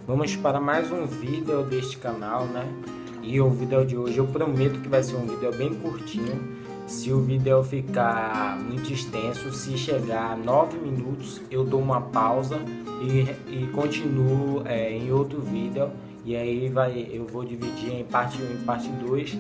Vamos para mais um vídeo deste canal, né? E o vídeo de hoje eu prometo que vai ser um vídeo bem curtinho. Se o vídeo ficar muito extenso, se chegar a 9 minutos, eu dou uma pausa e continuo em outro vídeo. E aí eu vou dividir em parte 1 e parte 2.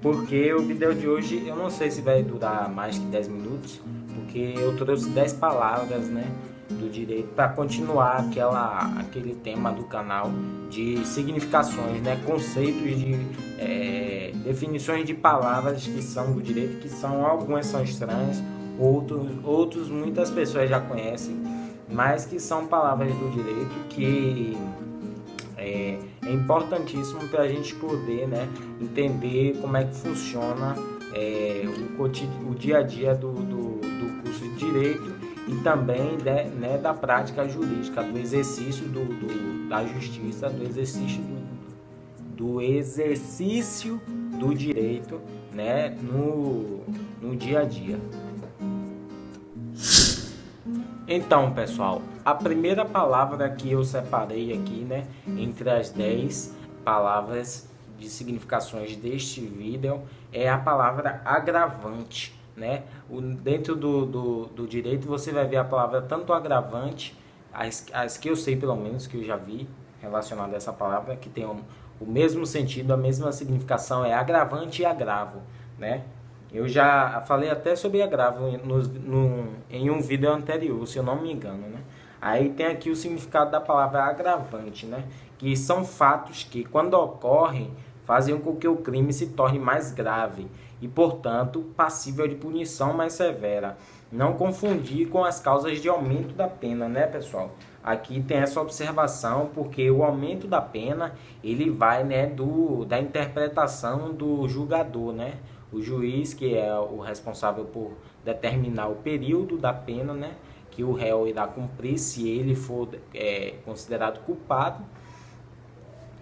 Porque o vídeo de hoje eu não sei se vai durar mais que 10 minutos, porque eu trouxe 10 palavras, né, do direito para continuar aquele tema do canal de significações, né, conceitos de definições de palavras que são do direito, que são algumas são estranhas, outros muitas pessoas já conhecem, mas que são palavras do direito que é importantíssimo para a gente poder, né, entender como é que funciona o dia a dia do curso de Direito e também né, da prática jurídica, do exercício da justiça, do exercício do direito, né, no dia a dia. Então, pessoal, a primeira palavra que eu separei aqui, né, entre as 10 palavras de significações deste vídeo é a palavra agravante, né? Dentro do direito você vai ver a palavra tanto agravante, as que eu sei pelo menos, que eu já vi relacionado a essa palavra, que tem o mesmo sentido, a mesma significação, é agravante e agravo, né? Eu já falei até sobre agravo em um vídeo anterior, se eu não me engano, né? Aí tem aqui o significado da palavra agravante, né? Que são fatos que, quando ocorrem, fazem com que o crime se torne mais grave e, portanto, passível de punição mais severa. Não confundir com as causas de aumento da pena, né, pessoal? Aqui tem essa observação, porque o aumento da pena, ele vai, né, da interpretação do julgador, né? O juiz, que é o responsável por determinar o período da pena, né, que o réu irá cumprir se ele for considerado culpado.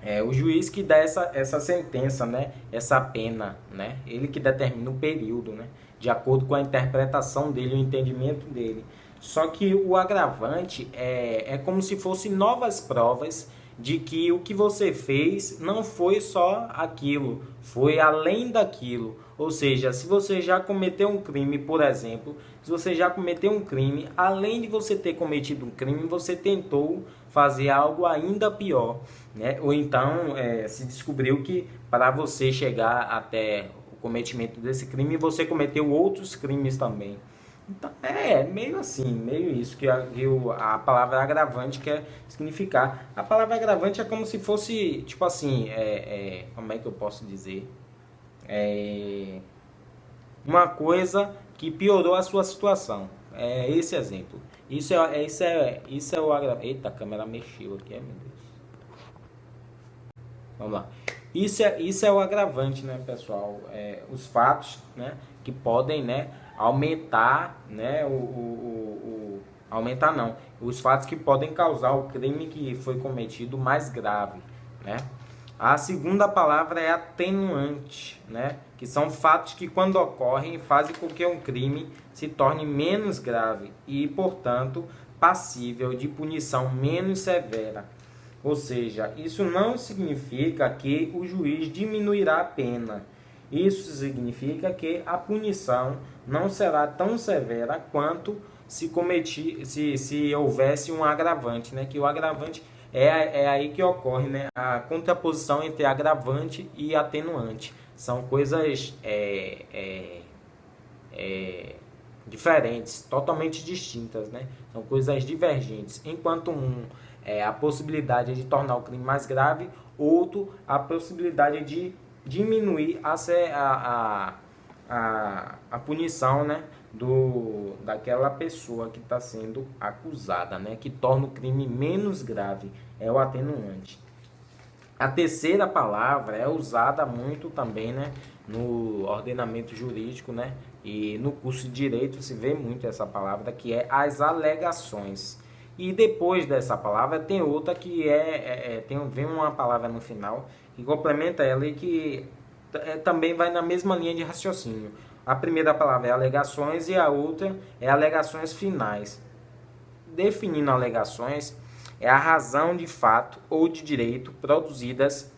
É o juiz que dá essa sentença, né, essa pena, né, ele que determina o período, né, de acordo com a interpretação dele, o entendimento dele. Só que o agravante é como se fossem novas provas de que o que você fez não foi só aquilo, foi além daquilo. Ou seja, se você já cometeu um crime, por exemplo, se você já cometeu um crime, além de você ter cometido um crime, você tentou fazer algo ainda pior, né? Ou então se descobriu que para você chegar até o cometimento desse crime, você cometeu outros crimes também. Então, meio assim, meio isso que a palavra agravante quer significar. A palavra agravante é como se fosse, tipo assim, como é que eu posso dizer? Uma coisa que piorou a sua situação. É esse exemplo. Isso é o agravante. Eita, a câmera mexeu aqui, meu Deus. Vamos lá. Isso é o agravante, né, pessoal? Os fatos, né, que podem, né, aumentar, né, aumentar não. Os fatos que podem causar o crime que foi cometido mais grave, né? A segunda palavra é atenuante, né? Que são fatos que, quando ocorrem, fazem com que um crime se torne menos grave e, portanto, passível de punição menos severa. Ou seja, isso não significa que o juiz diminuirá a pena. Isso significa que a punição não será tão severa quanto se houvesse um agravante, né? Que o agravante é aí que ocorre, né, a contraposição entre agravante e atenuante. São coisas diferentes, totalmente distintas, né? São coisas divergentes. Enquanto um é a possibilidade de tornar o crime mais grave, outro a possibilidade de diminuir a punição, né, daquela pessoa que está sendo acusada, né, que torna o crime menos grave, é o atenuante. A terceira palavra é usada muito também, né, no ordenamento jurídico, né, e no curso de Direito se vê muito essa palavra, que é as alegações. E depois dessa palavra tem outra que vem uma palavra no final que complementa ela e que também vai na mesma linha de raciocínio. A primeira palavra é alegações e a outra é alegações finais. Definindo alegações, é a razão de fato ou de direito produzidas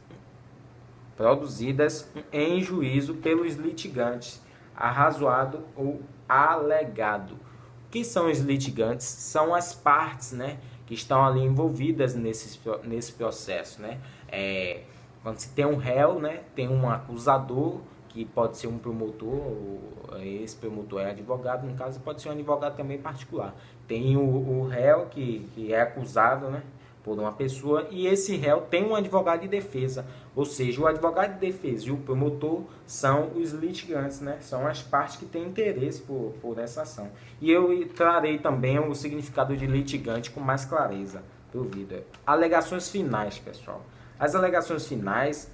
em juízo pelos litigantes, arrazoado ou alegado. O que são os litigantes? São as partes, né, que estão ali envolvidas nesse processo, né? Quando se tem um réu, né, tem um acusador, que pode ser um promotor, ou esse promotor é advogado, no caso pode ser um advogado também particular. Tem o réu que é acusado, né, por uma pessoa, e esse réu tem um advogado de defesa, ou seja, o advogado de defesa e o promotor são os litigantes, né, são as partes que têm interesse por essa ação. E eu trarei também o significado de litigante com mais clareza do vídeo. Alegações finais, pessoal. As alegações finais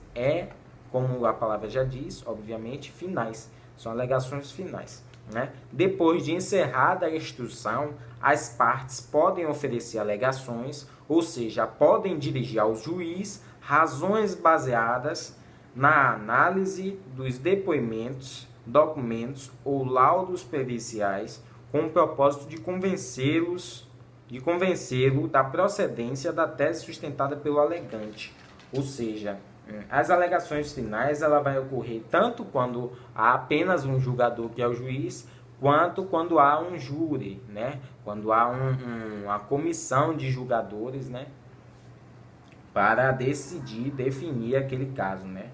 como a palavra já diz, obviamente, finais. São alegações finais, né? Depois de encerrada a instrução, as partes podem oferecer alegações, ou seja, podem dirigir ao juiz razões baseadas na análise dos depoimentos, documentos ou laudos periciais, com o propósito de convencê-lo da procedência da tese sustentada pelo alegante. Ou seja, as alegações finais ela vai ocorrer tanto quando há apenas um julgador, que é o juiz, quanto quando há um júri, né? Quando há uma comissão de julgadores, né, para definir aquele caso, né?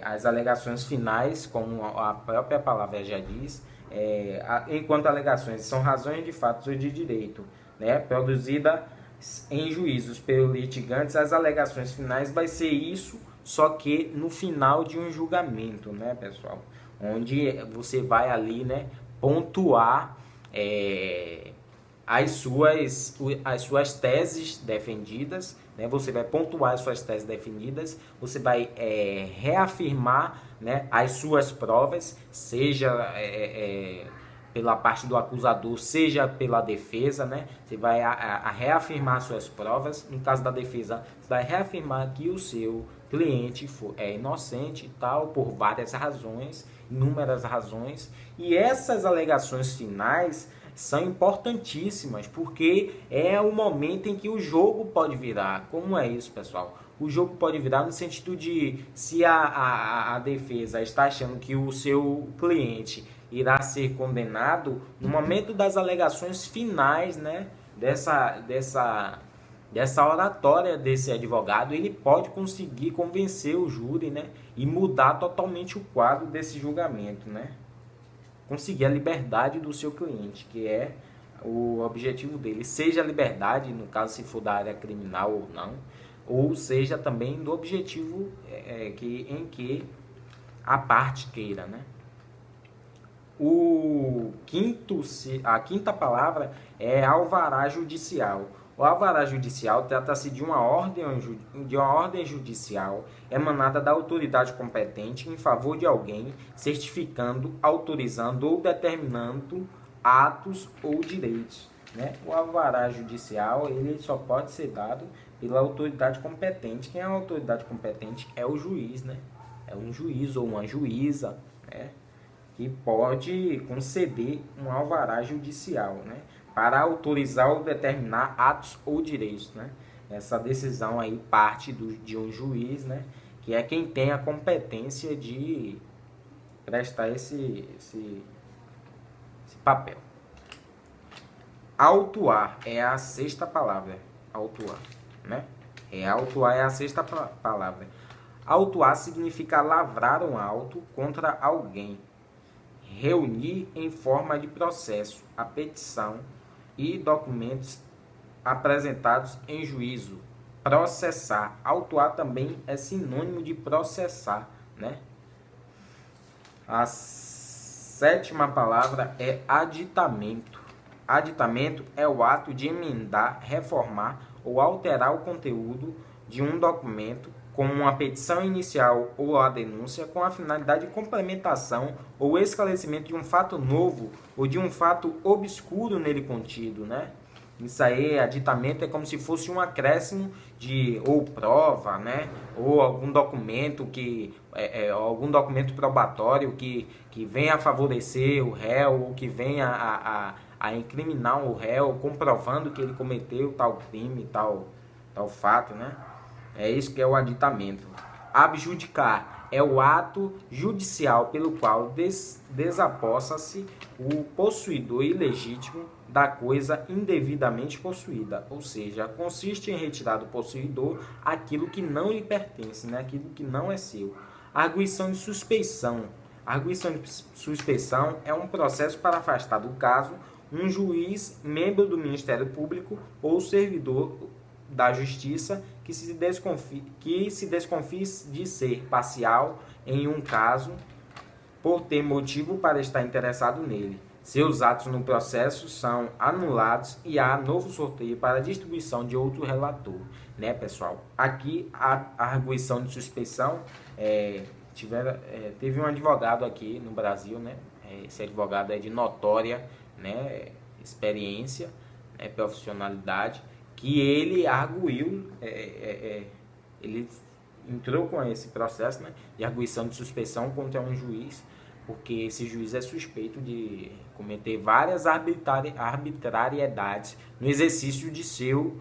As alegações finais, como a própria palavra já diz, enquanto alegações são razões de fato ou de direito, né, produzida em juízos pelos litigantes, as alegações finais vai ser isso, só que no final de um julgamento, né, pessoal? Onde você vai ali, né, pontuar as suas teses defendidas, né? Você vai pontuar as suas teses defendidas, você vai reafirmar, né, as suas provas, seja pela parte do acusador, seja pela defesa, né? Você vai reafirmar suas provas. No caso da defesa, você vai reafirmar que o seu cliente é inocente e tal, por várias razões, inúmeras razões. E essas alegações finais são importantíssimas, porque é o momento em que o jogo pode virar. Como é isso, pessoal? O jogo pode virar no sentido de, se a defesa está achando que o seu cliente irá ser condenado, no momento das alegações finais, né, dessa oratória desse advogado, ele pode conseguir convencer o júri, né, e mudar totalmente o quadro desse julgamento, né? Conseguir a liberdade do seu cliente, que é o objetivo dele, seja a liberdade, no caso se for da área criminal ou não, ou seja também do objetivo em que a parte queira, né? A quinta palavra é alvará judicial. O alvará judicial trata-se de uma ordem judicial emanada da autoridade competente em favor de alguém, certificando, autorizando ou determinando atos ou direitos, né? O alvará judicial ele só pode ser dado pela autoridade competente. Quem é a autoridade competente? É o juiz, né? É um juiz ou uma juíza, né, que pode conceder um alvará judicial, né, para autorizar ou determinar atos ou direitos, né? Essa decisão aí parte de um juiz, né, que é quem tem a competência de prestar esse papel. Autuar é a sexta palavra. Autuar, né? Autuar é a sexta palavra. Autuar significa lavrar um auto contra alguém. Reunir em forma de processo a petição e documentos apresentados em juízo. Processar. Autuar também é sinônimo de processar, né? A sétima palavra é aditamento. Aditamento é o ato de emendar, reformar ou alterar o conteúdo de um documento, como uma petição inicial ou a denúncia, com a finalidade de complementação ou esclarecimento de um fato novo ou de um fato obscuro nele contido, né? Isso aí, aditamento, é como se fosse um acréscimo de ou prova, né? Ou algum documento algum documento probatório que venha a favorecer o réu, ou que venha a incriminar o réu, comprovando que ele cometeu tal crime, tal fato, né? É isso que é o aditamento. Abjudicar é o ato judicial pelo qual desapossa-se o possuidor ilegítimo da coisa indevidamente possuída, ou seja, consiste em retirar do possuidor aquilo que não lhe pertence, né? Aquilo que não é seu. Arguição de suspeição. Arguição de suspeição é um processo para afastar do caso um juiz, membro do Ministério Público ou servidor da Justiça que se desconfie de ser parcial em um caso por ter motivo para estar interessado nele. Seus atos no processo são anulados e há novo sorteio para a distribuição de outro relator, né, pessoal? Aqui a arguição de suspeição teve um advogado aqui no Brasil, né? Esse advogado é de notória, né, experiência, né, profissionalidade, que ele arguiu, ele entrou com esse processo, né, de arguição de suspeição contra um juiz, porque esse juiz é suspeito de cometer várias arbitrariedades no exercício de seu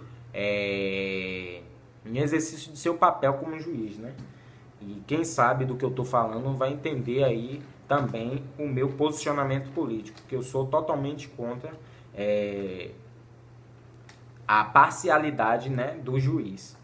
papel como juiz, né? E quem sabe do que eu estou falando vai entender aí também o meu posicionamento político, que eu sou totalmente contra a parcialidade, né, do juiz.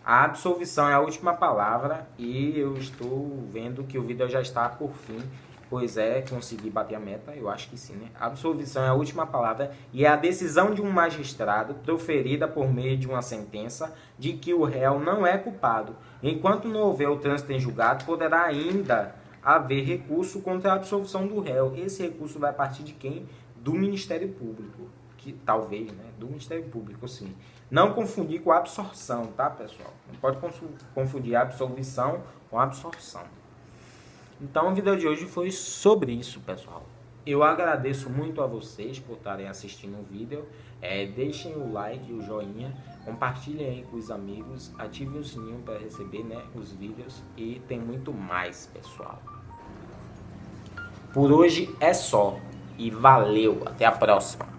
A absolvição é a última palavra e eu estou vendo que o vídeo já está por fim, pois consegui bater a meta, eu acho que sim, né? A absolvição é a última palavra e é a decisão de um magistrado proferida por meio de uma sentença de que o réu não é culpado. Enquanto não houver o trânsito em julgado, poderá ainda haver recurso contra a absolvição do réu. Esse recurso vai partir de quem? Do Ministério Público. Que talvez, né? Do Ministério Público, sim. Não confundir com absorção, tá, pessoal? Não pode confundir absolvição com absorção. Então, o vídeo de hoje foi sobre isso, pessoal. Eu agradeço muito a vocês por estarem assistindo o vídeo. Deixem o like, o joinha, compartilhem aí com os amigos, ativem o sininho para receber, né, os vídeos e tem muito mais, pessoal. Por hoje é só e valeu, até a próxima.